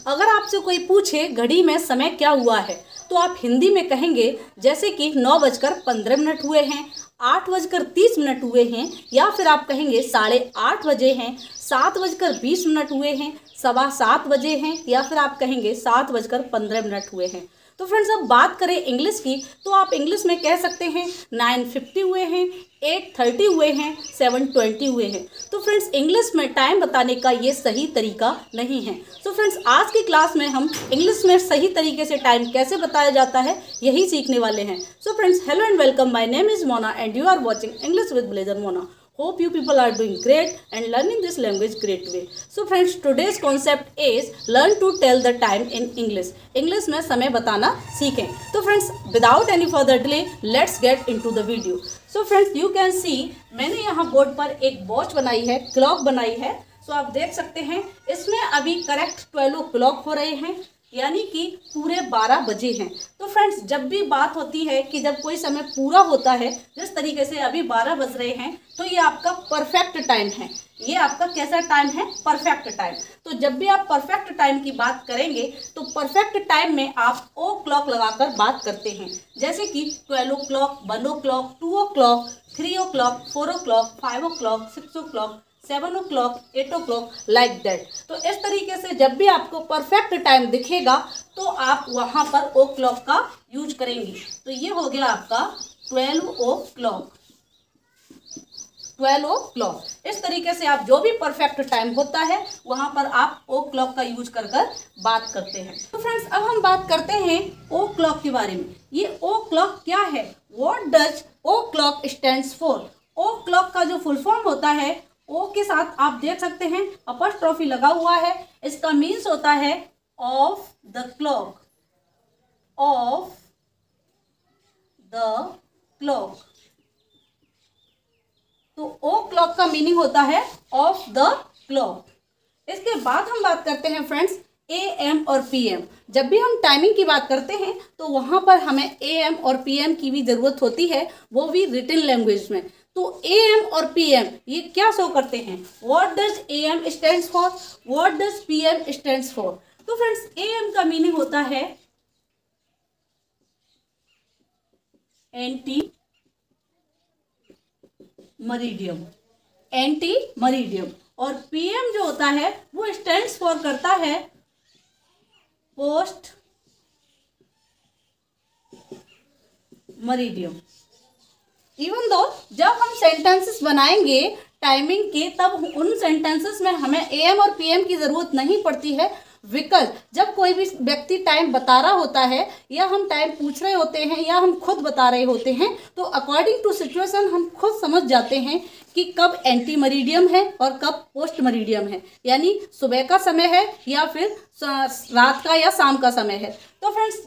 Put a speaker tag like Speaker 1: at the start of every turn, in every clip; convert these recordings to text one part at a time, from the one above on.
Speaker 1: अगर आपसे कोई पूछे घड़ी में समय क्या हुआ है तो आप हिंदी में कहेंगे जैसे कि 9:15 हुए हैं, 8:30 हुए हैं, या फिर आप कहेंगे 8:30 बजे हैं, 7:20 हुए हैं, 7:15 बजे हैं, या फिर आप कहेंगे 7:15 हुए हैं। तो फ्रेंड्स अब बात करें इंग्लिश की तो आप इंग्लिश में कह सकते हैं 9:50 हुए हैं, 8:30 हुए हैं, 7:20 हुए हैं। तो फ्रेंड्स इंग्लिश में टाइम बताने का ये सही तरीका नहीं है। तो फ्रेंड्स आज की क्लास में हम इंग्लिश में सही तरीके से टाइम कैसे बताया जाता है यही सीखने वाले हैं। So friends hello and welcome, my name is Mona and you are watching English with Blazer Mona. Hope you people are doing great and learning this language great way. So friends, today's concept is learn to tell the time in English. English में समय बताना सीखें। तो friends, without any further delay, let's get into the video. So friends, you can see मैंने यहाँ board पर एक watch बनाई है, क्लॉक बनाई है। So आप देख सकते हैं इसमें अभी करेक्ट 12 o'clock हो रहे हैं, यानी कि पूरे 12 बजे हैं। तो फ्रेंड्स जब भी बात होती है कि जब कोई समय पूरा होता है, जिस तरीके से अभी 12 बज रहे हैं, तो ये आपका परफेक्ट टाइम है। ये आपका कैसा टाइम है? Perfect time. तो जब भी आप परफेक्ट टाइम की बात करेंगे तो परफेक्ट टाइम में आप ओ क्लॉक लगाकर बात करते हैं, जैसे कि 12 o'clock, 1 o'clock, 2 o'clock, 3 o'clock, 4 o'clock, 5 o'clock, 6 o'clock, 7 o'clock, 8 o'clock, like that. तो इस तरीके से जब भी आपको परफेक्ट टाइम दिखेगा तो आप वहां पर ओ क्लॉक का यूज करेंगे। तो ये हो गया आपका 12 o'clock, 12 o'clock। इस तरीके से आप जो भी परफेक्ट टाइम होता है वहां पर आप ओ क्लॉक का यूज कर बात करते हैं। तो फ्रेंड्स अब हम बात करते हैं ओ क्लॉक के बारे में। ये ओ क्लॉक क्या है? What does o'clock stands for? O'clock का जो फुल फॉर्म होता है, ओ के साथ आप देख सकते हैं अपॉस्ट्रोफी लगा हुआ है। इसका मीन्स होता है of the clock, of the clock. तो ओ क्लॉक का मीनिंग होता है ऑफ द क्लॉक। इसके बाद हम बात करते हैं फ्रेंड्स AM और PM। जब भी हम टाइमिंग की बात करते हैं तो वहां पर हमें AM और PM की भी जरूरत होती है, वो भी रिटन लैंग्वेज में। तो AM और PM ये क्या शो करते हैं? What does AM stands for? What does PM stands for? तो फ्रेंड्स AM का मीनिंग होता है एंटी मरीडियम, एंटी मरीडियम। और PM जो होता है वो स्टैंड्स फॉर करता है पोस्ट मरीडियम। इवन दो जब हम सेंटेंसेस बनाएंगे टाइमिंग के तब उन सेंटेंसेस में हमें AM और PM की ज़रूरत नहीं पड़ती है, बिकॉज जब कोई भी व्यक्ति टाइम बता रहा होता है या हम टाइम पूछ रहे होते हैं या हम खुद बता रहे होते हैं तो अकॉर्डिंग टू सिचुएशन हम खुद समझ जाते हैं कि कब एंटी मरीडियम है और कब पोस्ट मरीडियम है, यानी सुबह का समय है या फिर रात का या शाम का समय है। तो फ्रेंड्स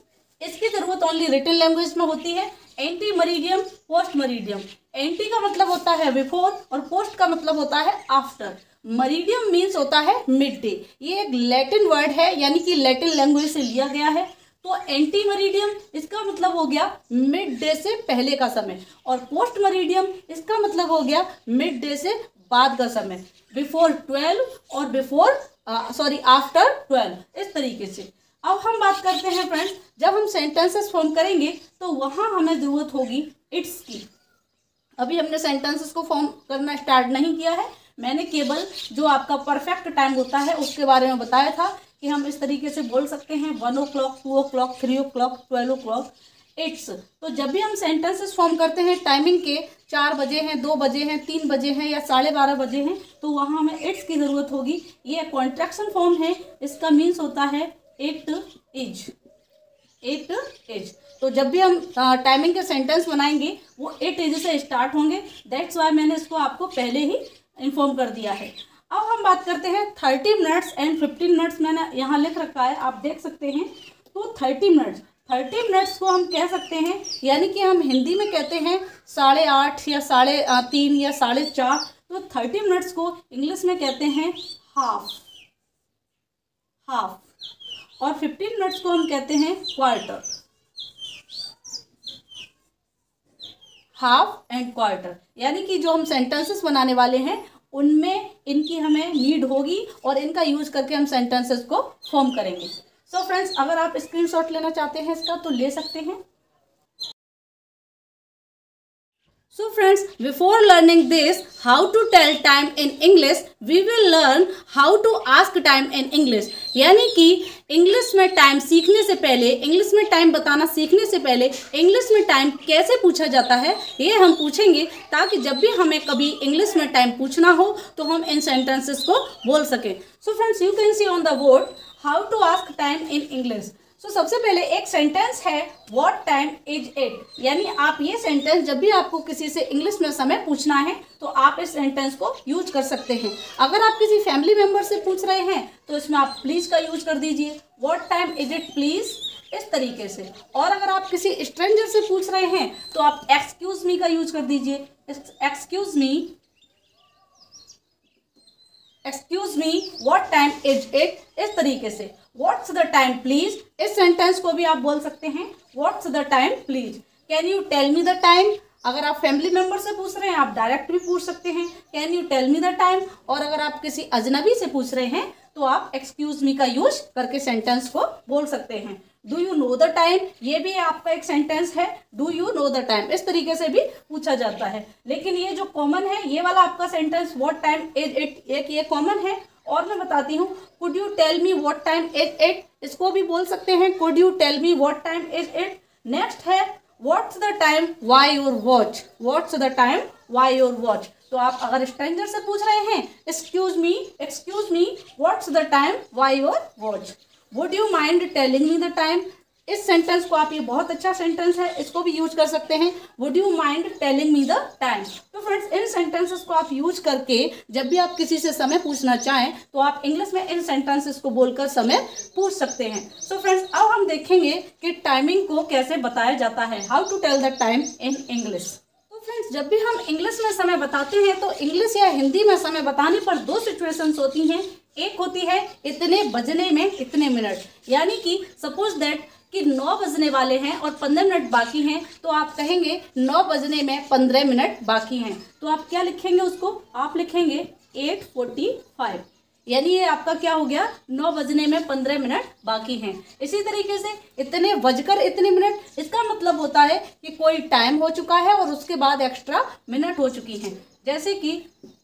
Speaker 1: इसकी ज़रूरत ओनली रिटन लैंग्वेज में होती है। Ante meridiem, post meridiem. Ante का मतलब होता है बिफोर और पोस्ट का मतलब होता है आफ्टर। मरीडियम मीन्स होता है मिड डे। ये एक लैटिन वर्ड है, यानी कि लैटिन लैंग्वेज से लिया गया है। तो एंटी मरीडियम इसका मतलब हो गया मिड डे से पहले का समय, और पोस्ट मरीडियम इसका मतलब हो गया मिड डे से बाद का समय, बिफोर 12 और आफ्टर 12, इस तरीके से। अब हम बात करते हैं फ्रेंड्स जब हम सेंटेंसेस फॉर्म करेंगे तो वहां हमें जरूरत होगी इट्स की। अभी हमने सेंटेंसेस को फॉर्म करना स्टार्ट नहीं किया है, मैंने केवल जो आपका परफेक्ट टाइम होता है उसके बारे में बताया था कि हम इस तरीके से बोल सकते हैं 1 o'clock, 2 o'clock, 3 o'clock, 12 o'clock, it's. तो जब भी हम सेंटेंसेस फॉर्म करते हैं टाइमिंग के 4 बजे हैं, 2 बजे हैं, 3 बजे हैं या 12:30 बजे हैं, तो वहाँ हमें इट्स की ज़रूरत होगी। ये कॉन्ट्रैक्शन फॉर्म है, इसका मीन्स होता है इट इज, इट इज। तो जब भी हम टाइमिंग के सेंटेंस बनाएंगे वो इट इज से स्टार्ट होंगे, दैट्स वाई मैंने इसको आपको पहले ही इन्फॉर्म कर दिया है। अब हम बात करते हैं 30 मिनट्स एंड 15 मिनट्स, मैंने यहाँ लिख रखा है, आप देख सकते हैं। तो 30 मिनट्स को हम कह सकते हैं, यानी कि हम हिंदी में कहते हैं 8:30 या 3:30 या 4:30। तो 30 मिनट्स को इंग्लिश में कहते हैं हाफ, और 15 मिनट्स को हम कहते हैं क्वार्टर, हाफ एंड क्वार्टर। यानी कि जो हम सेंटेंसेस बनाने वाले हैं उनमें इनकी हमें नीड होगी और इनका यूज करके हम सेंटेंसेस को फॉर्म करेंगे। सो फ्रेंड्स, अगर आप स्क्रीनशॉट लेना चाहते हैं इसका तो ले सकते हैं। So friends, before learning this, how to tell time in English, we will learn how to ask time in English. यानी कि इंग्लिश में टाइम सीखने से पहले, इंग्लिश में टाइम बताना सीखने से पहले इंग्लिश में टाइम कैसे पूछा जाता है ये हम पूछेंगे, ताकि जब भी हमें कभी इंग्लिश में टाइम पूछना हो तो हम इन सेंटेंसेस को बोल सकें। So friends, you can see on the board how to ask time in English. तो सबसे पहले एक सेंटेंस है व्हाट टाइम इज इट, यानी आप ये सेंटेंस जब भी आपको किसी से इंग्लिश में समय पूछना है तो आप इस सेंटेंस को यूज कर सकते हैं। अगर आप किसी फैमिली मेंबर से पूछ रहे हैं तो इसमें आप प्लीज का यूज कर दीजिए, what time is it please, इस तरीके से। और अगर आप किसी स्ट्रेंजर से पूछ रहे हैं तो आप एक्सक्यूज मी का यूज कर दीजिए, excuse me what time is it, इस तरीके से। व्हाट्स द टाइम प्लीज, इस सेंटेंस को भी आप बोल सकते हैं what's the time please. Can you tell me the time, अगर आप फैमिली मेंबर से पूछ रहे हैं आप डायरेक्ट भी पूछ सकते हैं can you tell me the time. और अगर आप किसी अजनबी से पूछ रहे हैं तो आप एक्सक्यूज मी का यूज करके सेंटेंस को बोल सकते हैं। Do you know the time, ये भी आपका एक सेंटेंस है, do you know the time, इस तरीके से भी पूछा जाता है। लेकिन ये जो कॉमन है ये वाला आपका sentence what time is it, एक ये कॉमन है। और मैं बताती हूँ, could you tell me what time is it, इसको भी बोल सकते हैं could you tell me what time is it. Next है what's the time by your watch, what's the time by your watch. तो आप अगर स्ट्रेंजर से पूछ रहे हैं excuse me what's the time by your watch. Would you mind telling me the time, इस sentence को आप, ये बहुत अच्छा सेंटेंस है, इसको भी यूज कर सकते हैं, would you mind telling me the time. तो फ्रेंड्स, इन सेंटेंसेस को आप यूज करके जब भी आप किसी से समय पूछना चाहें तो आप इंग्लिश में इन सेंटेंसेस को बोलकर समय पूछ सकते हैं। सो फ्रेंड्स, अब हम देखेंगे कि टाइमिंग को कैसे बताया जाता है, how to tell the time in English. तो फ्रेंड्स, जब भी हम इंग्लिश में समय बताते हैं तो इंग्लिश या हिंदी में समय बताने पर दो सिचुएशंस होती हैं। एक होती है इतने बजने में इतने मिनट, यानी कि सपोज दैट कि 9 बजने वाले हैं और 15 मिनट बाकी हैं, तो आप कहेंगे 9 बजने में 15 मिनट बाकी हैं। तो आप क्या लिखेंगे उसको, आप लिखेंगे 8:45, यानी ये आपका क्या हो गया, 9 बजने में 15 मिनट बाकी हैं। इसी तरीके से इतने बजकर इतने मिनट, इसका मतलब होता है कि कोई टाइम हो चुका है और उसके बाद एक्स्ट्रा मिनट हो चुकी हैं। जैसे कि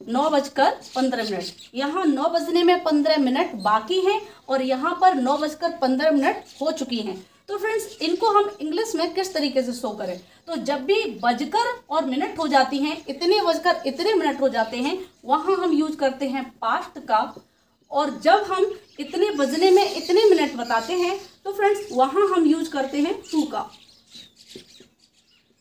Speaker 1: 9:15, यहाँ 9 बजने में 15 मिनट बाकी हैं और यहाँ पर 9:15 हो चुकी हैं। तो फ्रेंड्स, इनको हम इंग्लिश में किस तरीके से शो करें, तो जब भी बजकर और मिनट हो जाती हैं, इतने बजकर इतने मिनट हो जाते हैं, वहाँ हम यूज करते हैं पास्ट का। और जब हम इतने बजने में इतने मिनट बताते हैं तो फ्रेंड्स वहाँ हम यूज करते हैं टू का।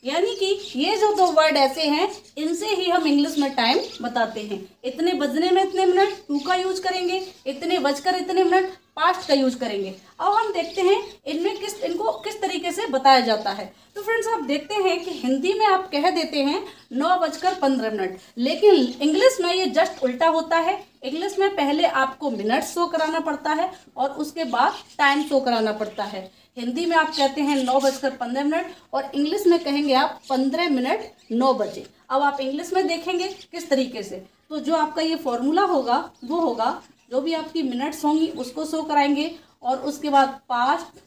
Speaker 1: यानी कि ये जो दो वर्ड ऐसे हैं इनसे ही हम इंग्लिश में टाइम बताते हैं। इतने बजने में इतने मिनट टू का यूज करेंगे, इतने बजकर इतने मिनट पास्ट का यूज करेंगे। अब हम देखते हैं इनमें इनको किस तरीके से बताया जाता है। तो फ्रेंड्स, आप देखते हैं कि हिंदी में आप कह देते हैं 9:15, लेकिन इंग्लिश में ये जस्ट उल्टा होता है। इंग्लिश में पहले आपको मिनट शो कराना पड़ता है और उसके बाद टाइम शो कराना पड़ता है। हिंदी में आप कहते हैं 9:15 और इंग्लिश में कहेंगे आप 15 मिनट 9 बजे। अब आप इंग्लिश में देखेंगे किस तरीके से, तो जो आपका ये फॉर्मूला होगा वो होगा, जो भी आपकी मिनट्स होंगी उसको शो कराएंगे और उसके बाद पास्ट,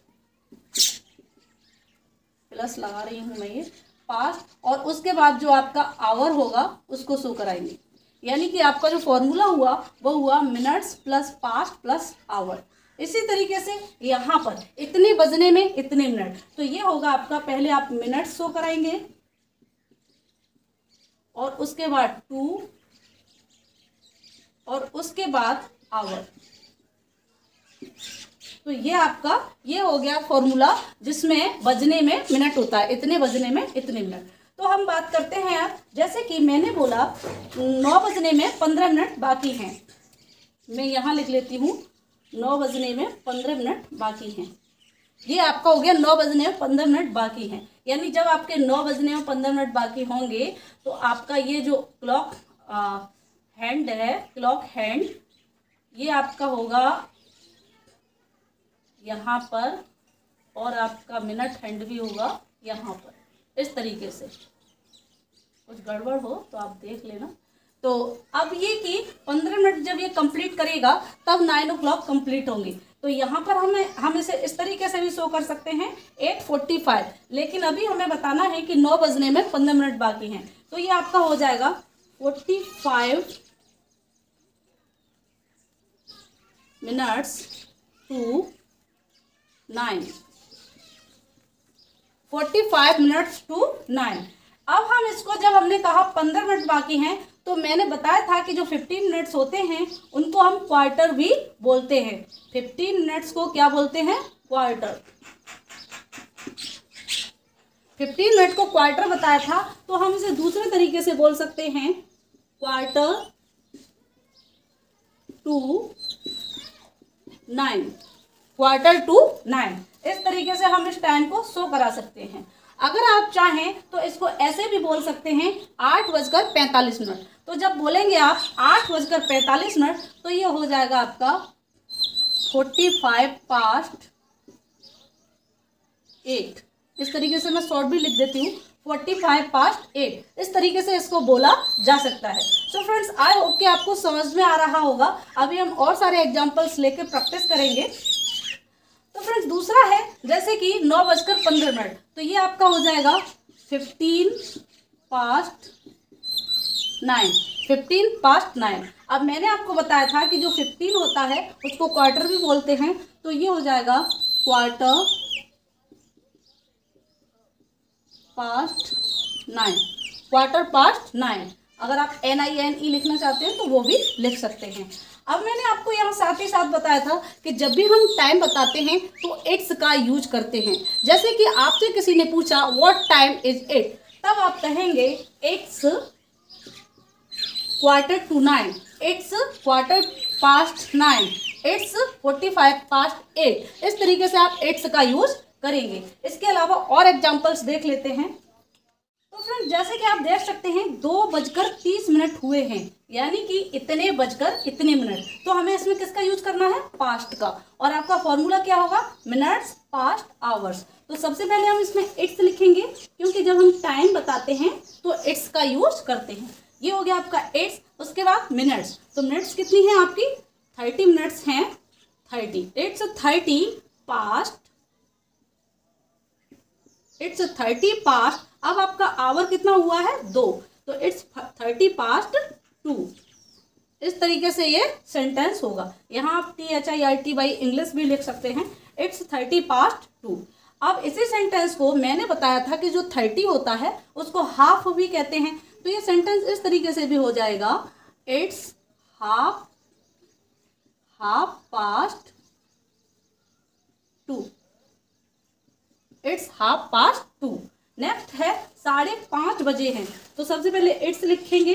Speaker 1: प्लस लगा रही हूँ मैं ये पास्ट, और उसके बाद जो आपका आवर होगा उसको शो कराएंगे। यानी कि आपका जो फॉर्मूला हुआ वो हुआ minutes plus past plus our. इसी तरीके से यहाँ पर इतने बजने में इतने मिनट, तो ये होगा आपका, पहले आप मिनट शो कराएंगे और उसके बाद टू और उसके बाद आवर। तो ये आपका ये हो गया फॉर्मूला जिसमें बजने में मिनट होता है, इतने बजने में इतने मिनट। तो हम बात करते हैं यार, जैसे कि मैंने बोला 9 बजने में 15 मिनट बाकी हैं, मैं यहाँ लिख लेती हूँ 9 बजने में 15 मिनट बाकी हैं। ये आपका हो गया 9 बजने में 15 मिनट बाकी हैं। यानी जब आपके 9 बजने में 15 मिनट बाकी होंगे तो आपका ये जो क्लॉक हैंड है, क्लॉक हैंड, ये आपका होगा यहाँ पर और आपका मिनट हैंड भी होगा यहाँ पर। इस तरीके से कुछ गड़बड़ हो तो आप देख लेना। तो अब ये कि 15 मिनट जब ये कंप्लीट करेगा तब 9 o'clock कंप्लीट होंगे। तो यहाँ पर हम इसे इस तरीके से भी शो कर सकते हैं 8:45, लेकिन अभी हमें बताना है कि 9 बजने में 15 मिनट बाकी हैं। तो ये आपका हो जाएगा 45 minutes to 9, 45 minutes to 9। अब हम इसको जब हमने कहा 15 मिनट बाकी हैं, तो मैंने बताया था कि जो 15 मिनट्स होते हैं उनको हम क्वार्टर भी बोलते हैं। 15 मिनट्स को क्या बोलते हैं? क्वार्टर। 15 मिनट को क्वार्टर बताया था, तो हम इसे दूसरे तरीके से बोल सकते हैं क्वार्टर टू 9, क्वार्टर टू 9। इस तरीके से हम इस टाइम को शो करा सकते हैं। अगर आप चाहें तो इसको ऐसे भी बोल सकते हैं 8:45। तो जब बोलेंगे आप 8:45, तो ये हो जाएगा आपका 45 past 8। इस तरीके से मैं शॉर्ट भी लिख देती हूँ 45 past 8। इस तरीके से इसको बोला जा सकता है। सो फ्रेंड्स, आई होप कि आपको समझ में आ रहा होगा। अभी हम और सारे एग्जाम्पल्स लेके प्रैक्टिस करेंगे। तो फ्रेंड्स, दूसरा है जैसे कि 9:15, तो ये आपका हो जाएगा 15 past 9, 15 past 9। अब मैंने आपको बताया था कि जो 15 होता है उसको क्वार्टर भी बोलते हैं, तो ये हो जाएगा क्वार्टर पास्ट 9, क्वार्टर पास्ट 9। अगर आप NINE लिखना चाहते हैं तो वो भी लिख सकते हैं। अब मैंने आपको यहाँ साथ ही साथ बताया था कि जब भी हम टाइम बताते हैं तो इट्स का यूज करते हैं। जैसे कि आपसे किसी ने पूछा व्हाट टाइम इज इट, तब आप कहेंगे it's quarter to 9, it's quarter past 9, it's 45 past 8। इस तरीके से आप इट्स का यूज करेंगे। इसके अलावा और एग्जाम्पल्स देख लेते हैं। तो फ्रेंड्स, जैसे कि आप देख सकते हैं 2:30 हुए हैं, यानी कि इतने बजकर इतने मिनट। तो हमें इसमें किसका यूज करना है? पास्ट का। और आपका फॉर्मूला क्या होगा? Minutes past hours. तो सबसे पहले हम इसमें इट्स लिखेंगे, क्योंकि जब हम टाइम बताते हैं तो इट्स का यूज करते हैं। ये हो गया आपका इट्स। उसके बाद मिनट्स। तो मिनट्स कितनी है आपकी? 30 मिनट्स हैं। 30, इट्स 30 पास्ट, इट्स 30 पास्ट। अब आपका आवर कितना हुआ है? 2, तो इट्स 30 पास्ट 2। इस तरीके से ये सेंटेंस होगा। यहाँ आप THIRT इंग्लिश भी लिख सकते हैं, इट्स 30 पास्ट 2। अब इसी सेंटेंस को मैंने बताया था कि जो 30 होता है उसको हाफ भी कहते हैं। तो ये सेंटेंस इस तरीके से भी हो जाएगा, it's half past 2, it's half past 2। Next है 5:30 बजे हैं। तो सबसे पहले इट्स लिखेंगे,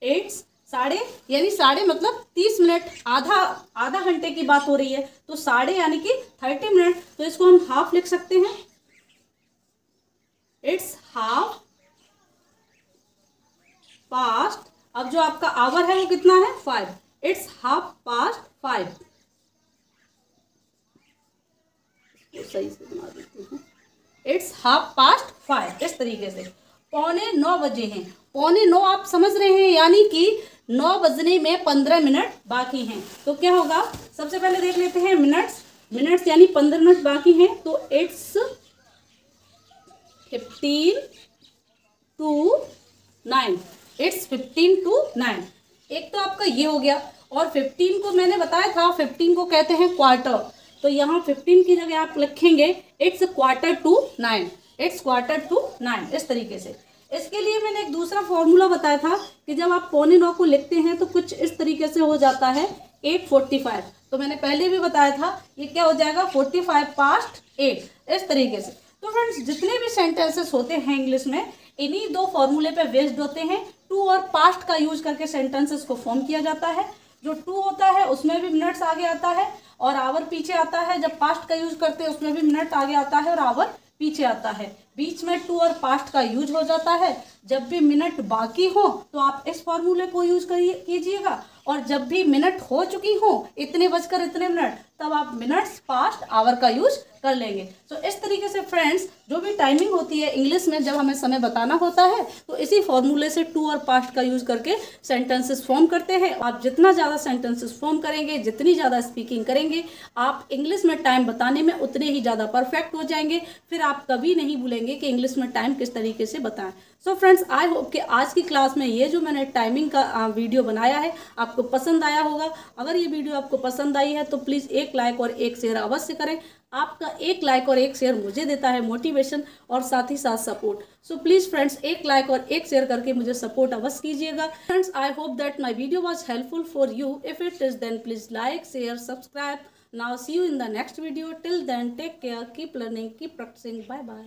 Speaker 1: इट्स साढ़े यानी साढ़े मतलब 30 मिनट, आधा घंटे की बात हो रही है। तो साढ़े यानी कि 30 मिनट, तो इसको हम हाफ लिख सकते हैं, इट्स हाफ पास्ट। अब जो आपका आवर है वो कितना है? 5, इट्स हाफ पास्ट 5। सही से बना देती हूँ, इट्स हाफ पास्ट 5। इस तरीके से 9:15 बजे हैं। 9:15 आप समझ रहे हैं, यानी कि 9 बजने में 15 मिनट बाकी हैं। तो क्या होगा? सबसे पहले देख लेते हैं मिनट्स यानी 15 मिनट बाकी हैं। तो इट्स 15 to 9, इट्स 15 to 9। एक तो आपका ये हो गया। और 15 को मैंने बताया था, 15 को कहते हैं क्वार्टर। तो यहाँ 15 की जगह आप लिखेंगे it's quarter to 9, it's quarter to 9। इस तरीके से। इसके लिए मैंने एक दूसरा फॉर्मूला बताया था कि जब आप 8:45 को लिखते हैं तो कुछ इस तरीके से हो जाता है 8:45। तो मैंने पहले भी बताया था, ये क्या हो जाएगा? 45 past 8। इस तरीके से। तो फ्रेंड्स, जितने भी सेंटेंसेस होते हैं इंग्लिश में, इन्हीं 2 फॉर्मूले पे बेस्ड होते हैं। टू और पास्ट का यूज करके सेंटेंसेस को फॉर्म किया जाता है। जो टू होता है उसमें भी मिनट्स आगे आता है और आवर पीछे आता है। जब पास्ट का यूज करते हैं उसमें भी मिनट आगे आता है और आवर पीछे आता है। बीच में टू और पास्ट का यूज हो जाता है। जब भी मिनट बाकी हो तो आप इस फॉर्मूले को यूज कीजिएगा, और जब भी मिनट हो चुकी हो, इतने बजकर इतने मिनट, तब आप मिनट्स पास्ट आवर का यूज कर लेंगे। तो इस तरीके से फ्रेंड्स जो भी टाइमिंग होती है इंग्लिश में, जब हमें समय बताना होता है तो इसी फॉर्मूले से टू और पास्ट का यूज करके सेंटेंसेस फॉर्म करते हैं। आप जितना ज़्यादा सेंटेंसेस फॉर्म करेंगे, जितनी ज़्यादा स्पीकिंग करेंगे, आप इंग्लिश में टाइम बताने में उतने ही ज़्यादा परफेक्ट हो जाएंगे। फिर आप कभी नहीं भूलेंगे कि इंग्लिश में टाइम किस तरीके से बताएं। सो फ्रेंड्स, आई होप कि आज की क्लास में ये जो मैंने टाइमिंग का वीडियो बनाया है आपको पसंद आया होगा। अगर ये वीडियो आपको पसंद आई है तो प्लीज़ एक लाइक और एक शेयर अवश्य करें। आपका एक लाइक और एक शेयर मुझे देता है मोटिवेशन और साथ ही साथ सपोर्ट। सो प्लीज़ फ्रेंड्स, एक लाइक और एक शेयर करके मुझे सपोर्ट अवश्य कीजिएगा। Friends, I hope that my video was helpful for you. If it is then please like, share, subscribe. Now see you in the next video. Till then, take care, keep learning, keep practicing. Bye bye.